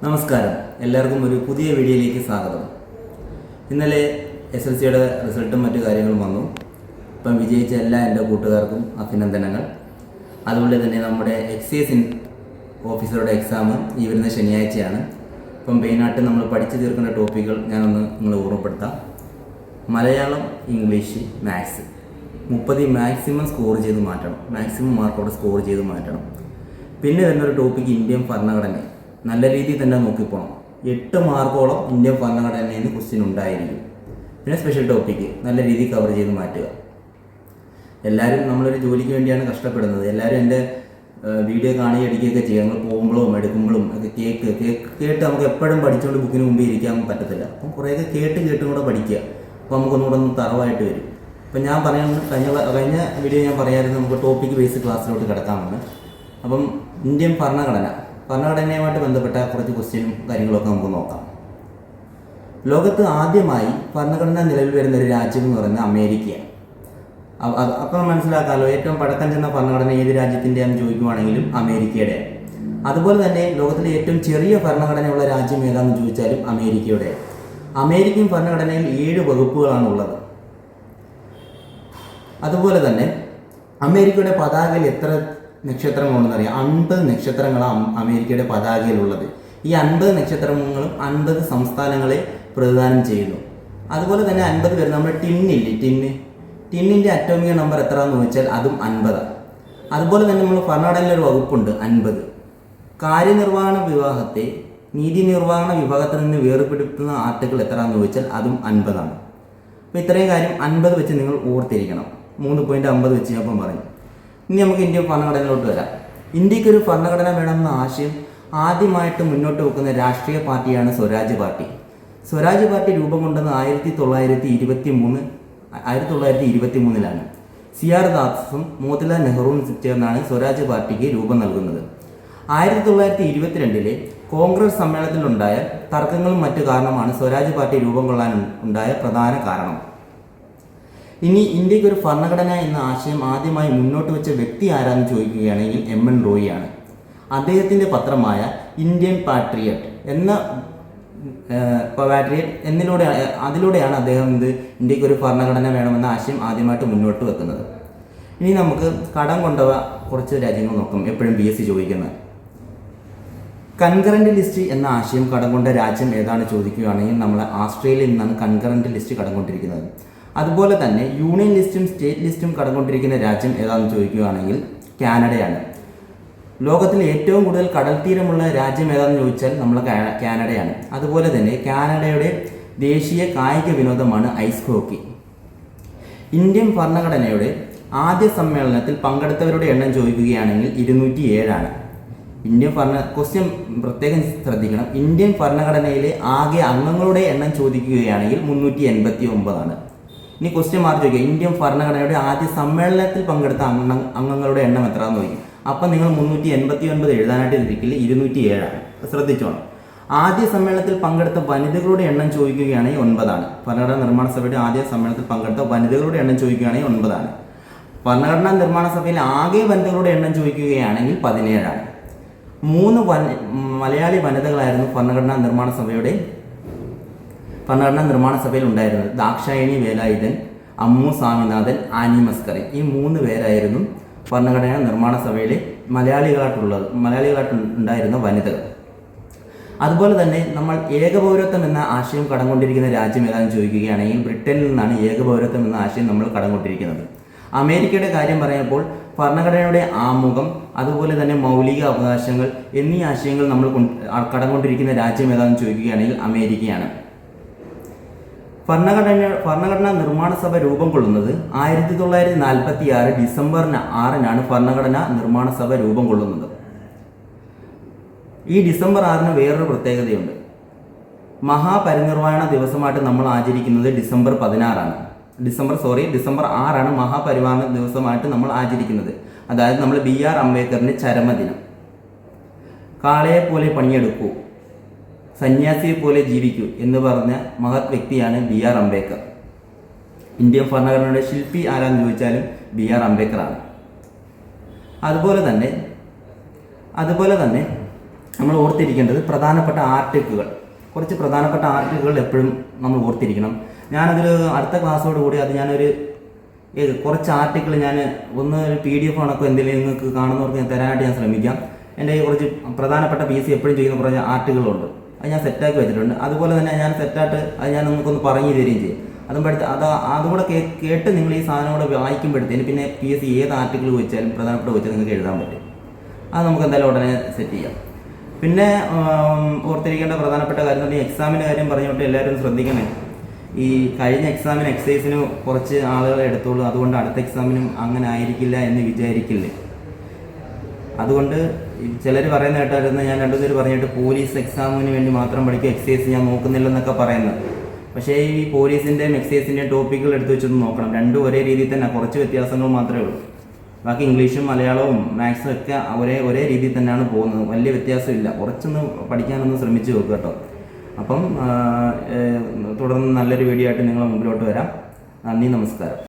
നമസ്കാരം, എല്ലാവർക്കും ഒരു പുതിയ വീഡിയോയിലേക്ക് സ്വാഗതം. ഇന്നലെ SLCയുടെ റിസൾട്ടും മറ്റു കാര്യങ്ങളും വന്നു. ഇപ്പം വിജയിച്ച എല്ലാ എൻ്റെ കൂട്ടുകാർക്കും അഭിനന്ദനങ്ങൾ. അതുപോലെ തന്നെ നമ്മുടെ എക്സൈസ് ഓഫീസറുടെ എക്സാം ഈ വരുന്ന ശനിയാഴ്ചയാണ്. ഇപ്പം മെയിനായിട്ട് നമ്മൾ പഠിച്ചു തീർക്കേണ്ട ടോപ്പിക്കുകൾ ഞാനൊന്ന് നിങ്ങളെ ഓർമ്മപ്പെടുത്താം. Malayalam, English, maths 30 maximum score ചെയ്ത് മാറ്റണം. മാക്സിമം മാർക്കോടെ സ്കോർ ചെയ്ത് മാറ്റണം. പിന്നെ വരുന്നൊരു ടോപ്പിക്ക് ഇന്ത്യൻ ഭരണഘടന നല്ല രീതിയിൽ തന്നെ നോക്കിപ്പോണം. 8 മാർക്കോളം ഇന്ത്യൻ ഭരണഘടനയിൽ നിന്ന് ക്വസ്റ്റ്യൻ ഉണ്ടായിരിക്കും. പിന്നെ സ്പെഷ്യൽ ടോപ്പിക്ക് നല്ല രീതിയിൽ കവർ ചെയ്ത് മാറ്റുക. എല്ലാവരും നമ്മളൊരു ജോലിക്ക് വേണ്ടിയാണ് കഷ്ടപ്പെടുന്നത്. എല്ലാവരും എൻ്റെ വീഡിയോ കാണുകയും അടിക്കുകയൊക്കെ ചെയ്യുക. നമ്മൾ പോകുമ്പോഴും എടുക്കുമ്പോഴും ഒക്കെ കേട്ട് നമുക്ക് എപ്പോഴും പഠിച്ചുകൊണ്ട് ബുക്കിന് മുമ്പ് ഇരിക്കാൻ പറ്റത്തില്ല. അപ്പം കുറേയൊക്കെ കേട്ടും കൂടെ പഠിക്കുക. അപ്പോൾ നമുക്കൊന്നുകൂടെ ഒന്ന് തറവായിട്ട് വരും. അപ്പം ഞാൻ പറയുന്നത് കഴിഞ്ഞ വീഡിയോ ഞാൻ പറയാമായിരുന്നു നമുക്ക് ടോപ്പിക്ക് ബേസ് ക്ലാസ്സിലോട്ട് കിടക്കാമെന്ന്. അപ്പം ഇന്ത്യൻ ഭരണഘടനയുമായിട്ട് ബന്ധപ്പെട്ട കുറച്ച് ക്വസ്റ്റ്യനും കാര്യങ്ങളൊക്കെ നമുക്ക് നോക്കാം. ലോകത്ത് ആദ്യമായി ഭരണഘടന നിലവിൽ വരുന്ന ഒരു രാജ്യം എന്ന് പറയുന്നത് അമേരിക്കയാണ്. അപ്പം മനസ്സിലാക്കാമല്ലോ, ഏറ്റവും പഴക്കം ചെന്ന ഭരണഘടന ഏത് രാജ്യത്തിൻ്റെയാണെന്ന് ചോദിക്കുവാണെങ്കിലും അമേരിക്കയുടെ. അതുപോലെ തന്നെ ലോകത്തിലെ ഏറ്റവും ചെറിയ ഭരണഘടനയുള്ള രാജ്യം ഏതാണെന്ന് ചോദിച്ചാലും അമേരിക്കയുടെ. അമേരിക്കൻ ഭരണഘടനയിൽ 7 വകുപ്പുകളാണ് ഉള്ളത്. അതുപോലെ തന്നെ അമേരിക്കയുടെ പതാകയിൽ എത്ര നക്ഷത്രങ്ങളുണ്ടെന്ന് അറിയാം. 50 നക്ഷത്രങ്ങളാണ് അമേരിക്കയുടെ പതാകയിലുള്ളത്. ഈ 50 നക്ഷത്രങ്ങളും 50 സംസ്ഥാനങ്ങളെ പ്രതിദാനം ചെയ്യുന്നു. അതുപോലെ തന്നെ 50 പേര് നമ്മുടെ ടിന്നിൻ്റെ അറ്റോമിക നമ്പർ എത്രയാണെന്ന് ചോദിച്ചാൽ അതും 50. അതുപോലെ തന്നെ നമ്മൾ ഭരണഘടനയിലൊരു വകുപ്പുണ്ട് 50. കാര്യനിർവഹണ വിഭാഗത്തെ നീതി നിർവഹണ വിഭാഗത്തിൽ നിന്ന് വേർപെടുത്തുന്ന ആർട്ടിക്കിൾ എത്രയാണെന്ന് ചോദിച്ചാൽ അതും 50. അപ്പോൾ ഇത്രയും കാര്യം 50 വെച്ച് നിങ്ങൾ ഓർത്തിരിക്കണം. 3.50 വെച്ച് ഞാൻ ഇപ്പം പറഞ്ഞു. ഇനി നമുക്ക് ഇന്ത്യൻ ഭരണഘടനയിലോട്ട് വരാം. ഇന്ത്യക്കൊരു ഭരണഘടന വേണമെന്ന ആശയം ആദ്യമായിട്ട് മുന്നോട്ട് വെക്കുന്ന രാഷ്ട്രീയ പാർട്ടിയാണ് സ്വരാജ് പാർട്ടി. സ്വരാജ് പാർട്ടി രൂപം കൊണ്ടത് 1923 CR ദാസും മോത്തിലാൽ നെഹ്റുവും ചേർന്നാണ് സ്വരാജ് പാർട്ടിക്ക് രൂപം നൽകുന്നത്. 1922 കോൺഗ്രസ് സമ്മേളനത്തിലുണ്ടായ തർക്കങ്ങളും മറ്റു കാരണമാണ് സ്വരാജ് പാർട്ടി രൂപം കൊള്ളാൻ ഉണ്ടായ പ്രധാന കാരണം. ഇനി ഇന്ത്യക്ക് ഒരു ഭരണഘടന എന്ന ആശയം ആദ്യമായി മുന്നോട്ട് വെച്ച വ്യക്തി ആരാന്ന് ചോദിക്കുകയാണെങ്കിൽ MN റോയിയാണ്. അദ്ദേഹത്തിൻ്റെ പത്രമായ ഇന്ത്യൻ പാട്രിയറ്റ് അതിലൂടെയാണ് അദ്ദേഹം ഇന്ത്യക്ക് ഒരു ഭരണഘടന വേണമെന്ന ആശയം ആദ്യമായിട്ട് മുന്നോട്ട് വെക്കുന്നത്. ഇനി നമുക്ക് കടം കൊണ്ടുപോയ കുറച്ച് രാജ്യങ്ങൾ നോക്കാം. എപ്പോഴും BSc ചോദിക്കുന്നത് കൺകറന്റ് ലിസ്റ്റ് എന്ന ആശയം കടം കൊണ്ട രാജ്യം ഏതാണ് ചോദിക്കുകയാണെങ്കിൽ നമ്മൾ ആസ്ട്രേലിയയിൽ നിന്നാണ് കൺകറന്റ് ലിസ്റ്റ് കടം കൊണ്ടിരിക്കുന്നത്. അതുപോലെ തന്നെ യൂണിയൻ ലിസ്റ്റും സ്റ്റേറ്റ് ലിസ്റ്റും കടംകൊണ്ടിരിക്കുന്ന രാജ്യം ഏതാണെന്ന് ചോദിക്കുകയാണെങ്കിൽ കാനഡയാണ്. ലോകത്തിൽ ഏറ്റവും കൂടുതൽ കടൽ തീരമുള്ള രാജ്യം ഏതാണെന്ന് ചോദിച്ചാൽ നമ്മൾ കാനഡയാണ്. അതുപോലെ തന്നെ കാനഡയുടെ ദേശീയ കായിക വിനോദമാണ് ഐസ് ഹോക്കി. ഇന്ത്യൻ ഭരണഘടനയുടെ ആദ്യ സമ്മേളനത്തിൽ പങ്കെടുത്തവരുടെ എണ്ണം ചോദിക്കുകയാണെങ്കിൽ 207. ക്വസ്റ്റ്യൻ പ്രത്യേകം ശ്രദ്ധിക്കണം. ഇന്ത്യൻ ഭരണഘടനയിലെ ആകെ അംഗങ്ങളുടെ എണ്ണം ചോദിക്കുകയാണെങ്കിൽ 389. ഇനി ക്വസ്റ്റ്യൻ മാർക്ക് ചോദിക്കുക, ഇന്ത്യൻ ഭരണഘടനയുടെ ആദ്യ സമ്മേളനത്തിൽ പങ്കെടുത്ത അംഗങ്ങളുടെ എണ്ണം എത്രയാണെന്ന് ചോദിക്കും. അപ്പം നിങ്ങൾ 389 എഴുതാനായിട്ട് ഇരിക്കില്ല, 207. ശ്രദ്ധിച്ചോണം. ആദ്യ സമ്മേളനത്തിൽ പങ്കെടുത്ത വനിതകളുടെ എണ്ണം ചോദിക്കുകയാണെങ്കിൽ 9. ഭരണഘടനാ നിർമ്മാണ സഭയുടെ ആദ്യ സമ്മേളനത്തിൽ പങ്കെടുത്ത വനിതകളുടെ എണ്ണം ചോദിക്കുകയാണെങ്കിൽ 9. ഭരണഘടനാ നിർമ്മാണ സഭയിൽ ആകെ വനിതകളുടെ എണ്ണം ചോദിക്കുകയാണെങ്കിൽ 17. 3 മലയാളി വനിതകളായിരുന്നു ഭരണഘടനാ നിർമ്മാണ സഭയിൽ ഉണ്ടായിരുന്നത്. ദാക്ഷായണി വേലായുധൻ, അമ്മു സ്വാമിനാഥൻ, ആനി മസ്കറി. ഈ 3 പേരായിരുന്നു ഭരണഘടനാ നിർമ്മാണ സഭയിലെ മലയാളികളായിട്ടുണ്ടായിരുന്ന വനിതകൾ. അതുപോലെ തന്നെ നമ്മൾ ഏകപൗരത്വം എന്ന ആശയം കടംകൊണ്ടിരിക്കുന്ന രാജ്യം ഏതാണെന്ന് ചോദിക്കുകയാണെങ്കിൽ ബ്രിട്ടനിൽ നിന്നാണ് ഏകപൗരത്വം എന്ന ആശയം നമ്മൾ കടംകൊണ്ടിരിക്കുന്നത്. അമേരിക്കയുടെ കാര്യം പറയുമ്പോൾ ഭരണഘടനയുടെ ആമുഖം, അതുപോലെ തന്നെ മൗലിക അവകാശങ്ങൾ എന്നീ ആശയങ്ങൾ നമ്മൾ കടംകൊണ്ടിരിക്കുന്ന രാജ്യം ഏതാണെന്ന് ചോദിക്കുകയാണെങ്കിൽ അമേരിക്കയാണ്. ഭരണഘടനാ നിർമ്മാണ സഭ രൂപം കൊള്ളുന്നത് 1946 ഡിസംബർ 6 ഭരണഘടനാ നിർമ്മാണ സഭ രൂപം കൊള്ളുന്നത്. ഈ ഡിസംബർ 6 വേറൊരു പ്രത്യേകതയുണ്ട്. മഹാപരിനിർവാണ ദിവസമായിട്ട് നമ്മൾ ആചരിക്കുന്നത് ഡിസംബർ 6 മഹാപരിനിർവാണ ദിവസമായിട്ട് നമ്മൾ ആചരിക്കുന്നത്. അതായത് നമ്മൾ BR അംബേദ്കറിൻ്റെ ചരമദിനം. കാളയെ പോലെ പണിയെടുക്കൂ, സന്യാസിയെ പോലെ ജീവിക്കൂ എന്ന് പറഞ്ഞ മഹത് വ്യക്തിയാണ് BR അംബേദ്കർ. ഇന്ത്യൻ ഭരണഘടനയുടെ ശില്പി ആരാന്ന് ചോദിച്ചാലും BR അംബേദ്കറാണ്. അതുപോലെ തന്നെ നമ്മൾ ഓർത്തിരിക്കേണ്ടത് പ്രധാനപ്പെട്ട ആർട്ടിക്കിളുകൾ, കുറച്ച് പ്രധാനപ്പെട്ട ആർട്ടിക്കിളുകൾ എപ്പോഴും നമ്മൾ ഓർത്തിരിക്കണം. ഞാനതിൽ അടുത്ത ക്ലാസ്സോട് കൂടി അത് ഞാനൊരു കുറച്ച് ആർട്ടിക്കിൾ ഞാൻ ഒന്ന് ഒരു PDF ആണൊക്കെ എന്തെങ്കിലും നിങ്ങൾക്ക് കാണുന്നവർക്ക് ഞാൻ തരാനായിട്ട് ഞാൻ ശ്രമിക്കാം. എൻ്റെ കുറച്ച് പ്രധാനപ്പെട്ട PC എപ്പോഴും ചെയ്യുന്ന കുറച്ച് ആർട്ടിക്കിളുണ്ട്, അത് ഞാൻ സെറ്റാക്കി വെച്ചിട്ടുണ്ട്. അതുപോലെ തന്നെ ഞാൻ സെറ്റായിട്ട് അത് ഞാൻ നിങ്ങൾക്കൊന്ന് പറഞ്ഞു തരികയും ചെയ്യും. അതുകൂടെ കേട്ട് നിങ്ങൾ ഈ സാധനം കൂടെ വായിക്കുമ്പോഴത്തേന് പിന്നെ PSC ഏത് ആർട്ടിക്കിൾ ചോദിച്ചാലും പ്രധാനപ്പെട്ട ചോദിച്ചാൽ നിങ്ങൾക്ക് എഴുതാൻ പറ്റും. അത് നമുക്ക് എന്തായാലും ഉടനെ സെറ്റ് ചെയ്യാം. പിന്നെ ഓർത്തിരിക്കേണ്ട പ്രധാനപ്പെട്ട കാര്യം എന്ന് പറഞ്ഞാൽ എക്സാമിൻ്റെ കാര്യം പറഞ്ഞുകൊണ്ട് എല്ലാവരും ശ്രദ്ധിക്കണേ. ഈ കഴിഞ്ഞ എക്സാമിന് എക്സസൈസിന് കുറച്ച് ആളുകളെ എടുത്തോളൂ, അതുകൊണ്ട് അടുത്ത എക്സാമിനും അങ്ങനെ ആയിരിക്കില്ല എന്ന് വിചാരിക്കില്ലേ. അതുകൊണ്ട് ചിലർ പറയുന്ന കേട്ടായിരുന്നു, ഞാൻ 2 പേര് പറഞ്ഞിട്ട് പോലീസ് എക്സാമിന് വേണ്ടി മാത്രം പഠിക്കുക, എക്സസൈസ് ഞാൻ നോക്കുന്നില്ലെന്നൊക്കെ പറയുന്നത്. പക്ഷേ ഈ പോലീസിൻ്റെയും എക്സസൈസിൻ്റെയും ടോപ്പിക്കുകൾ എടുത്ത് വെച്ചൊന്ന് നോക്കണം. രണ്ടും ഒരേ രീതിയിൽ തന്നെ, കുറച്ച് വ്യത്യാസങ്ങൾ മാത്രമേ ഉള്ളൂ. ബാക്കി ഇംഗ്ലീഷും മലയാളവും മാത്സും ഒക്കെ ഒരേ രീതിയിൽ തന്നെയാണ് പോകുന്നത്, വലിയ വ്യത്യാസമില്ല. കുറച്ചൊന്ന് പഠിക്കാനൊന്ന് ശ്രമിച്ച് നോക്കുക കേട്ടോ. അപ്പം തുടർന്ന് നല്ലൊരു വീഡിയോ ആയിട്ട് നിങ്ങളുടെ മുമ്പിലോട്ട് വരാം. നന്ദി, നമസ്കാരം.